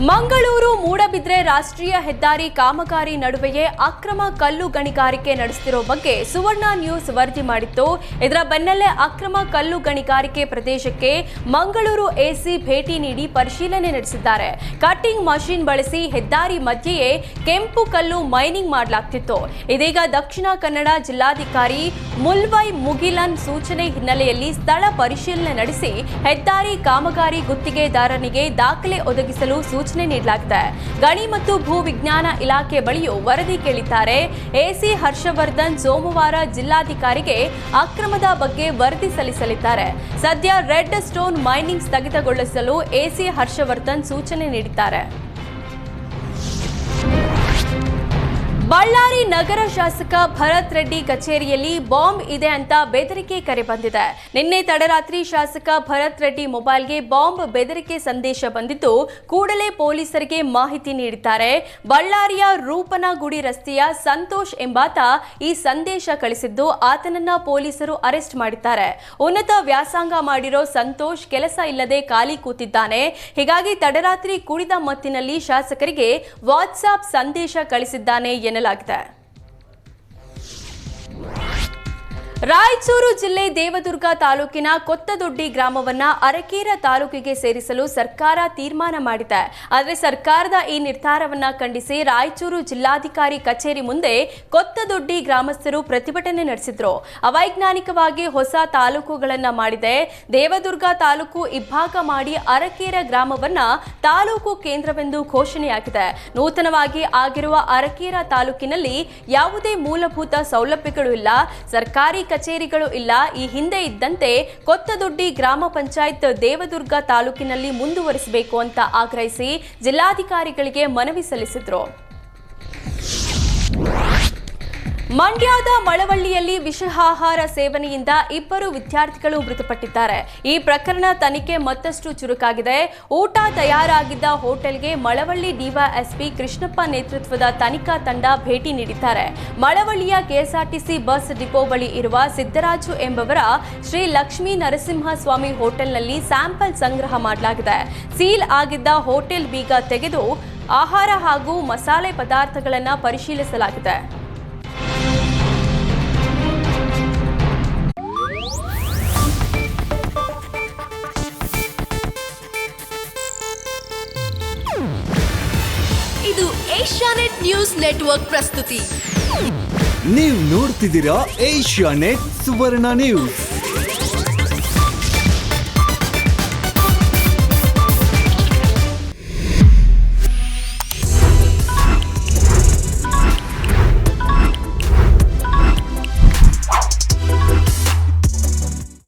ಮಂಗಳೂರು ಮೂಡಬಿದ್ರೆ ರಾಷ್ಟ್ರೀಯ ಹೆದ್ದಾರಿ ಕಾಮಗಾರಿ ನಡುವೆಯೇ ಅಕ್ರಮ ಕಲ್ಲು ಗಣಿಗಾರಿಕೆ ನಡೆಸುತ್ತಿರೋ ಬಗ್ಗೆ ಸುವರ್ಣ ನ್ಯೂಸ್ ವರದಿ ಮಾಡಿತ್ತು. ಇದರ ಬೆನ್ನಲ್ಲೇ ಅಕ್ರಮ ಕಲ್ಲು ಗಣಿಗಾರಿಕೆ ಪ್ರದೇಶಕ್ಕೆ ಮಂಗಳೂರು ಎಸಿ ಭೇಟಿ ನೀಡಿ ಪರಿಶೀಲನೆ ನಡೆಸಿದ್ದಾರೆ. ಕಟ್ಟಿಂಗ್ ಮಷೀನ್ ಬಳಸಿ ಹೆದ್ದಾರಿ ಮಧ್ಯೆಯೇ ಕೆಂಪು ಕಲ್ಲು ಮೈನಿಂಗ್ ಮಾಡಲಾಗ್ತಿತ್ತು. ಇದೀಗ ದಕ್ಷಿಣ ಕನ್ನಡ ಜಿಲ್ಲಾಧಿಕಾರಿ ಮುಲ್ವೈ ಮುಗಿಲನ್ ಸೂಚನೆ ಹಿನ್ನೆಲೆಯಲ್ಲಿ ಸ್ಥಳ ಪರಿಶೀಲನೆ ನಡೆಸಿ ಹೆದ್ದಾರಿ ಕಾಮಗಾರಿ ಗುತ್ತಿಗೆದಾರನಿಗೆ ದಾಖಲೆ ಒದಗಿಸಲು ಸೂಚನೆ ನೀಡಲಾಗಿದೆ. ಗಣಿ ಮತ್ತು ಭೂ ವಿಜ್ಞಾನ ಇಲಾಖೆ ಬಳಿಯೂ ವರದಿ ಕೇಳಿದ್ದಾರೆ. ಎಸಿ ಹರ್ಷವರ್ಧನ್ ಸೋಮವಾರ ಜಿಲ್ಲಾಧಿಕಾರಿಗೆ ಅಕ್ರಮದ ಬಗ್ಗೆ ವರದಿ ಸಲ್ಲಿಸಲಿದ್ದಾರೆ. ಸದ್ಯ ರೆಡ್ ಸ್ಟೋನ್ ಮೈನಿಂಗ್ ಸ್ಥಗಿತಗೊಳಿಸಲು ಎಸಿ ಹರ್ಷವರ್ಧನ್ ಸೂಚನೆ ನೀಡಿದ್ದಾರೆ. ಬಳ್ಳಾರಿ ನಗರ ಶಾಸಕ ಭರತ್ ರೆಡ್ಡಿ ಕಚೇರಿಯಲ್ಲಿ ಬಾಂಬ್ ಇದೆ ಅಂತ ಬೆದರಿಕೆ ಕರೆ ಬಂದಿದೆ. ನಿನ್ನೆ ತಡರಾತ್ರಿ ಶಾಸಕ ಭರತ್ ರೆಡ್ಡಿ ಮೊಬೈಲ್ಗೆ ಬಾಂಬ್ ಬೆದರಿಕೆ ಸಂದೇಶ ಬಂದಿದ್ದು ಕೂಡಲೇ ಪೊಲೀಸರಿಗೆ ಮಾಹಿತಿ ನೀಡಿದ್ದಾರೆ. ಬಳ್ಳಾರಿಯ ರೂಪನಗುಡಿ ರಸ್ತೆಯ ಸಂತೋಷ್ ಎಂಬಾತ ಈ ಸಂದೇಶ ಕಳಿಸಿದ್ದು ಆತನನ್ನ ಪೊಲೀಸರು ಅರೆಸ್ಟ್ ಮಾಡಿದ್ದಾರೆ. ಉನ್ನತ ವ್ಯಾಸಂಗ ಮಾಡಿರೋ ಸಂತೋಷ್ ಕೆಲಸ ಇಲ್ಲದೆ ಖಾಲಿ ಕೂತಿದ್ದಾನೆ. ಹೀಗಾಗಿ ತಡರಾತ್ರಿ ಕುಡಿದ ಮತ್ತಿನಲ್ಲಿ ಶಾಸಕರಿಗೆ ವಾಟ್ಸ್ಆಪ್ ಸಂದೇಶ ಕಳಿಸಿದ್ದಾನೆ ಎನ್ನಲಾಗಿದೆ. ರಾಯಚೂರು ಜಿಲ್ಲೆ ದೇವದುರ್ಗ ತಾಲೂಕಿನ ಕೊತ್ತದೊಡ್ಡಿ ಗ್ರಾಮವನ್ನ ಅರಕೇರ ತಾಲೂಕಿಗೆ ಸೇರಿಸಲು ಸರ್ಕಾರ ತೀರ್ಮಾನ ಮಾಡಿದೆ. ಆದರೆ ಸರ್ಕಾರದ ಈ ನಿರ್ಧಾರವನ್ನ ಖಂಡಿಸಿ ರಾಯಚೂರು ಜಿಲ್ಲಾಧಿಕಾರಿ ಕಚೇರಿ ಮುಂದೆ ಕೊತ್ತದೊಡ್ಡಿ ಗ್ರಾಮಸ್ಥರು ಪ್ರತಿಭಟನೆ ನಡೆಸಿದ್ರು. ಅವೈಜ್ಞಾನಿಕವಾಗಿ ಹೊಸ ತಾಲೂಕುಗಳನ್ನ ಮಾಡಿದೆ. ದೇವದುರ್ಗ ತಾಲೂಕು ಇಬ್ಬಾಗ ಮಾಡಿ ಅರಕೇರ ಗ್ರಾಮವನ್ನ ತಾಲೂಕು ಕೇಂದ್ರವೆಂದು ಘೋಷಣೆಯಾಗಿದೆ. ನೂತನವಾಗಿ ಆಗಿರುವ ಅರಕೇರ ತಾಲೂಕಿನಲ್ಲಿ ಯಾವುದೇ ಮೂಲಭೂತ ಸೌಲಭ್ಯಗಳು ಇಲ್ಲ, ಸರ್ಕಾರಿ ಕಚೇರಿಗಳು ಇಲ್ಲ. ಈ ಹಿಂದೆ ಇದ್ದಂತೆ ಕೊತ್ತದೊಡ್ಡಿ ಗ್ರಾಮ ಪಂಚಾಯತ್ ದೇವದುರ್ಗ ತಾಲೂಕಿನಲ್ಲಿ ಮುಂದುವರಿಸಬೇಕು ಅಂತ ಆಗ್ರಹಿಸಿ ಜಿಲ್ಲಾಧಿಕಾರಿಗಳಿಗೆ ಮನವಿ ಸಲ್ಲಿಸಿದ್ರು. ಮಂಡ್ಯದ ಮಳವಳ್ಳಿಯಲ್ಲಿ ವಿಷಾಹಾರ ಸೇವನೆಯಿಂದ 2 ವಿದ್ಯಾರ್ಥಿಗಳು ಮೃತಪಟ್ಟಿದ್ದಾರೆ. ಈ ಪ್ರಕರಣ ತನಿಖೆ ಮತ್ತಷ್ಟು ಚುರುಕಾಗಿದೆ. ಊಟ ತಯಾರಾಗಿದ್ದ ಹೋಟೆಲ್ಗೆ ಮಳವಳ್ಳಿ ಡಿವೈಎಸ್ಪಿ ಕೃಷ್ಣಪ್ಪ ನೇತೃತ್ವದ ತನಿಖಾ ತಂಡ ಭೇಟಿ ನೀಡಿದ್ದಾರೆ. ಮಳವಳ್ಳಿಯ ಕೆಎಸ್ಆರ್ಟಿಸಿ ಬಸ್ ಡಿಪೋ ಬಳಿ ಇರುವ ಸಿದ್ದರಾಜು ಎಂಬವರ ಶ್ರೀ ಲಕ್ಷ್ಮೀ ನರಸಿಂಹಸ್ವಾಮಿ ಹೋಟೆಲ್ನಲ್ಲಿ ಸ್ಯಾಂಪಲ್ ಸಂಗ್ರಹ ಮಾಡಲಾಗಿದೆ. ಸೀಲ್ ಆಗಿದ್ದ ಹೋಟೆಲ್ ಬೀಗ ತೆಗೆದು ಆಹಾರ ಹಾಗೂ ಮಸಾಲೆ ಪದಾರ್ಥಗಳನ್ನು ಪರಿಶೀಲಿಸಲಾಗಿದೆ. ಇದು ಏಷ್ಯಾನೆಟ್ ನ್ಯೂಸ್ ನೆಟ್ವರ್ಕ್ ಪ್ರಸ್ತುತಿ. ನೀವು ನೋಡ್ತಿದ್ದೀರಾ ಏಷ್ಯಾನೆಟ್ ಸುವರ್ಣ ನ್ಯೂಸ್.